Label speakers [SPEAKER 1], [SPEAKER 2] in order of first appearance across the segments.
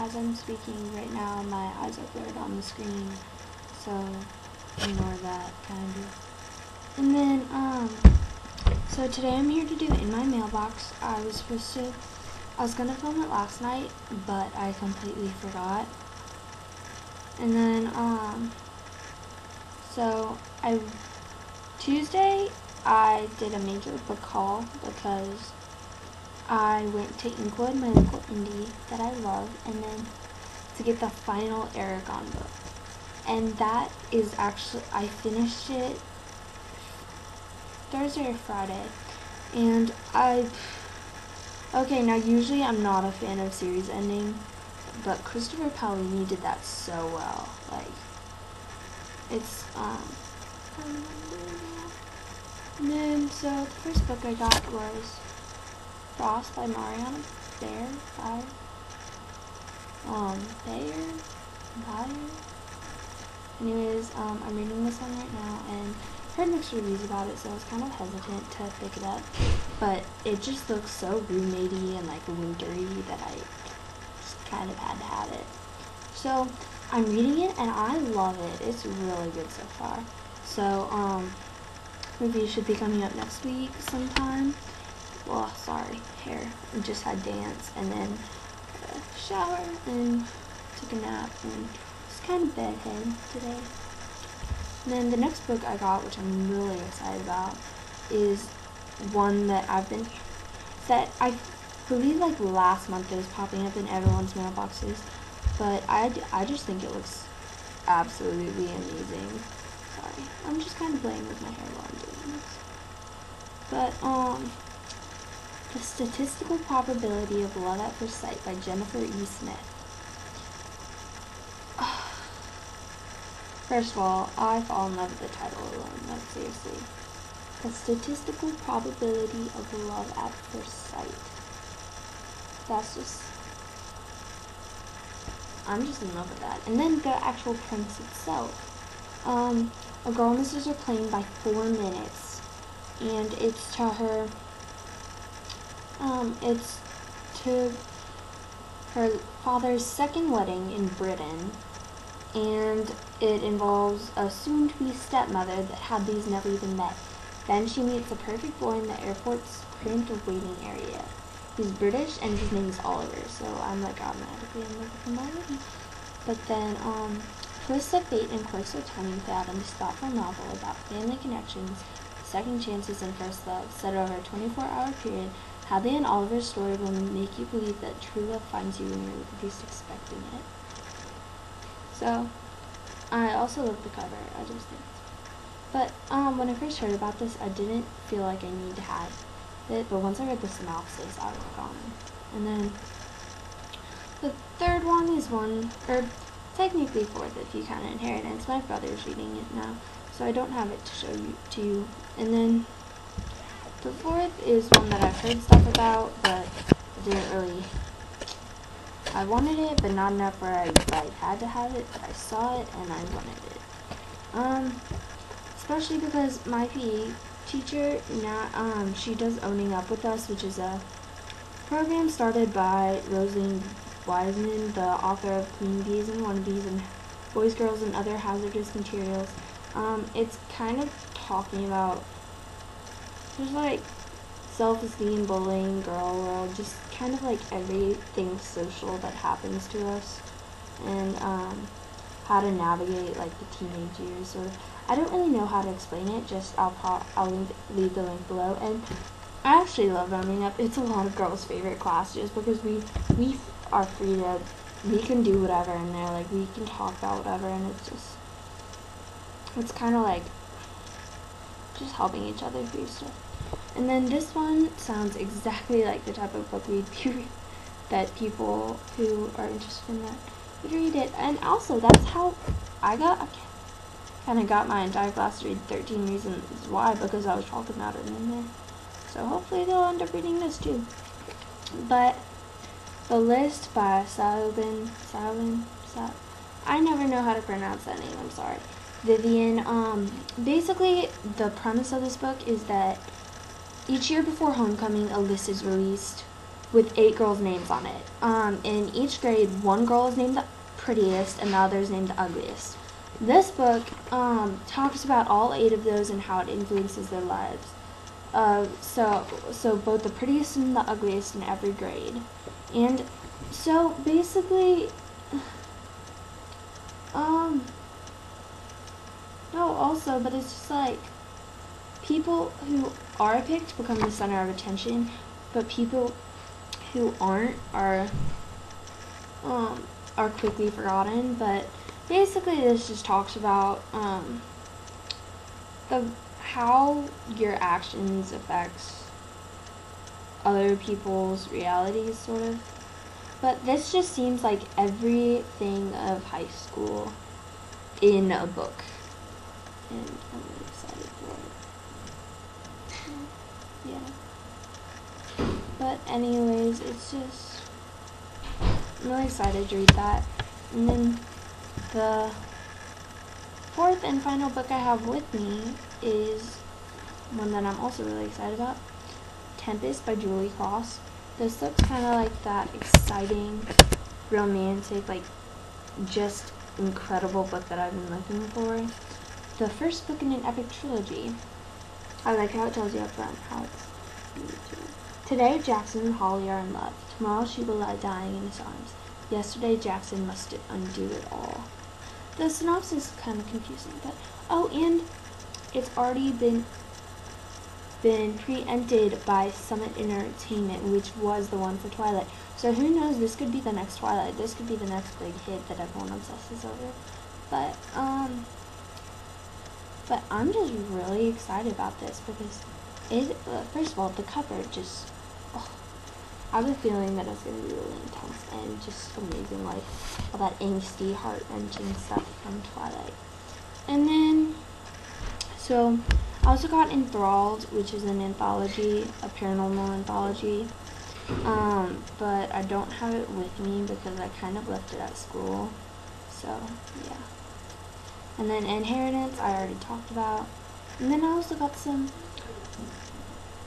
[SPEAKER 1] as I'm speaking right now, my eyes are blurred on the screen, so ignore that, kind of. And then, so today I'm here to do In My Mailbox. I was gonna film it last night, but I completely forgot. And then, Tuesday, I did a major book haul because I went to Inkwood, my local indie that I love, and then to get the final Aragon book. And that is actually, I finished it Thursday or Friday. And okay, now usually I'm not a fan of series ending, but Christopher Paolini did that so well. Like, it's, and then, so the first book I got was Frost by Mariana Bayer. Anyways, I'm reading this one right now, and heard mixed reviews about it, so I was kind of hesitant to pick it up. But it just looks so roommatey and like wintry that I just kind of had to have it. So I'm reading it, and I love it. It's really good so far. So review should be coming up next week sometime. Well, sorry, hair. I just had dance, and then shower, and took a nap, and just kind of bedhead today. And then the next book I got, which I'm really excited about, is one that I believe like last month it was popping up in everyone's mailboxes, but I just think it looks absolutely amazing. Sorry, I'm just kind of playing with my hair while I'm doing this. But, The Statistical Probability of Love at First Sight by Jennifer E. Smith. First of all, I fall in love with the title alone, like seriously. The Statistical Probability of Love at First Sight. I'm just in love with that. And then the actual premise itself. A girl misses her plane by 4 minutes, and it's to her father's second wedding in Britain, and it involves a soon-to-be stepmother that Hadley's never even met. Then she meets the perfect boy in the airport's cramped waiting area. He's British, and his name is Oliver, so I'm like automatically in love with him already. But then, twists of fate and quirks of timing play out in this thoughtful novel about family connections, second chances, and first love, set over a 24-hour period. Hadley and Oliver's story will make you believe that true love finds you when you're least expecting it. So, I also love the cover, I just think. But, when I first heard about this, I didn't feel like I needed to have it, but once I read the synopsis, I was gone. And then, the third one is technically fourth if you count Inheritance. My brother's reading it now, so I don't have it to show to you. And then, the fourth is one that I've heard stuff about, but I wanted it, but not enough where I had to have it, but I saw it, and I wanted it. Especially because my PE teacher, she does Owning Up With Us, which is a program started by Rosalind Wiseman, the author of Queen Bees and Wannabes and Boys, Girls, and Other Hazardous Materials. It's kind of talking about just like self-esteem, bullying, girl world, just kind of like everything social that happens to us, and how to navigate like the teenage years. Sort of. I don't really know how to explain it. Just I'll leave the link below. And I actually love Owning Up. It's a lot of girls' favorite class, just because we are free to, we can do whatever in there. Like, we can talk about whatever, and it's kind of like just helping each other through stuff. And then this one sounds exactly like the type of book that people who are interested in that would read it. And also, that's how I kind of got my entire class to read 13 Reasons Why, because I was talking about it in there. So hopefully they'll end up reading this too. But The List by I never know how to pronounce that name, I'm sorry. Vivian. Basically, the premise of this book is that each year before homecoming, a list is released with 8 girls' names on it. In each grade, one girl is named the prettiest and the other is named the ugliest. This book talks about all 8 of those and how it influences their lives. So both the prettiest and the ugliest in every grade. And so basically, no, also, but it's just like, people who are picked become the center of attention, but people who aren't are quickly forgotten. But basically, this just talks about how your actions affects other people's realities, sort of. But this just seems like everything of high school in a book, and I'm really excited for it. Yeah. But anyways, it's just, I'm really excited to read that. And then the 4th and final book I have with me is one that I'm also really excited about, Tempest by Julie Cross. This looks kind of like that exciting, romantic, like just incredible book that I've been looking for. The first book in an epic trilogy. I like how it tells you up front how it's today Jackson and Holly are in love. Tomorrow she will lie dying in his arms. Yesterday Jackson must undo it all. The synopsis is kind of confusing, but and it's already been preempted by Summit Entertainment, which was the one for Twilight. So who knows, this could be the next Twilight. This could be the next big hit that everyone obsesses over. But I'm just really excited about this because first of all, the cover just, I have a feeling that it's going to be really intense and just amazing, like all that angsty, heart-wrenching stuff from Twilight. And then, so I also got Enthralled, which is an anthology, a paranormal anthology, but I don't have it with me because I kind of left it at school, so yeah. And then Inheritance, I already talked about. And then I also got some,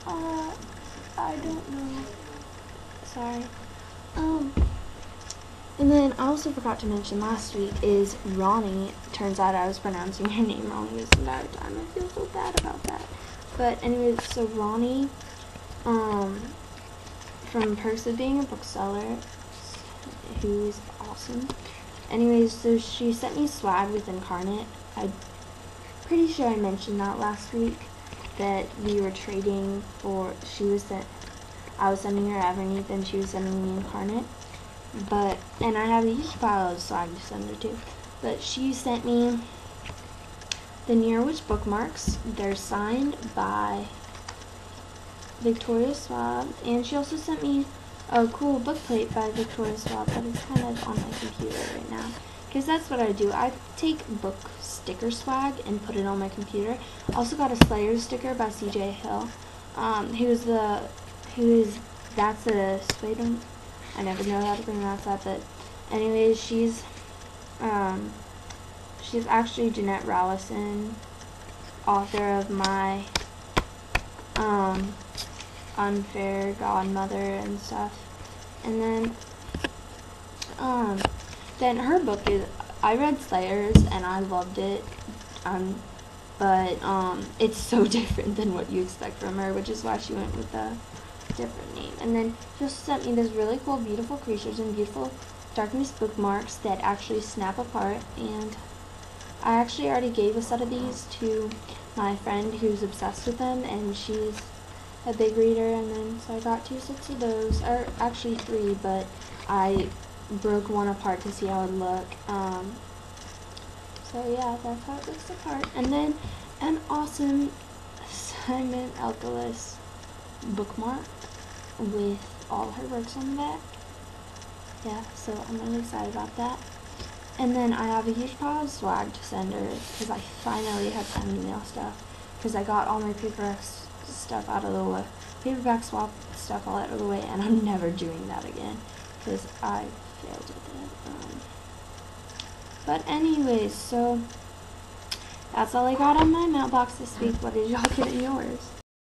[SPEAKER 1] I don't know, sorry. And then I also forgot to mention last week is Ronnie. Turns out I was pronouncing her name wrong this entire time. I feel so bad about that. But anyways, so Ronnie, from Perks of Being a Bookseller, who's awesome. Anyways, so she sent me swag with Incarnate. I'm pretty sure I mentioned that last week, that we were trading for, I was sending her Everneath and she was sending me Incarnate. And I have a huge pile of swag to send her too. But she sent me the Near Witch bookmarks. They're signed by Victoria Schwab, and she also sent me a cool bookplate by Victoria Schwab, but it's kind of on my computer right now. Because that's what I do. I take book sticker swag and put it on my computer. Also got a Slayer sticker by CJ Hill. That's a Swaden. I never know how to pronounce that, but anyways, she's actually Jeanette Rallison, author of My Unfair Godmother and stuff. And then her book is, I read Slayers and I loved it, but it's so different than what you expect from her, which is why she went with a different name. And then she also sent me this really cool Beautiful Creatures and Beautiful Darkness bookmarks that actually snap apart, and I actually already gave a set of these to my friend who's obsessed with them, and she's a big reader, and then so I got 2 sets of those, or actually 3, but I broke one apart to see how it would look. So yeah, that's how it looks apart. And then an awesome Simon Alcalis bookmark with all her works on the back. Yeah, so I'm really excited about that. And then I have a huge pile of swag to send her because I finally have time to mail stuff, because I got all my paperback stuff out of the way, paperback swap stuff all out of the way, and I'm never doing that again because I failed with it. But anyways, so that's all I got on my mailbox this week. What did y'all get in yours?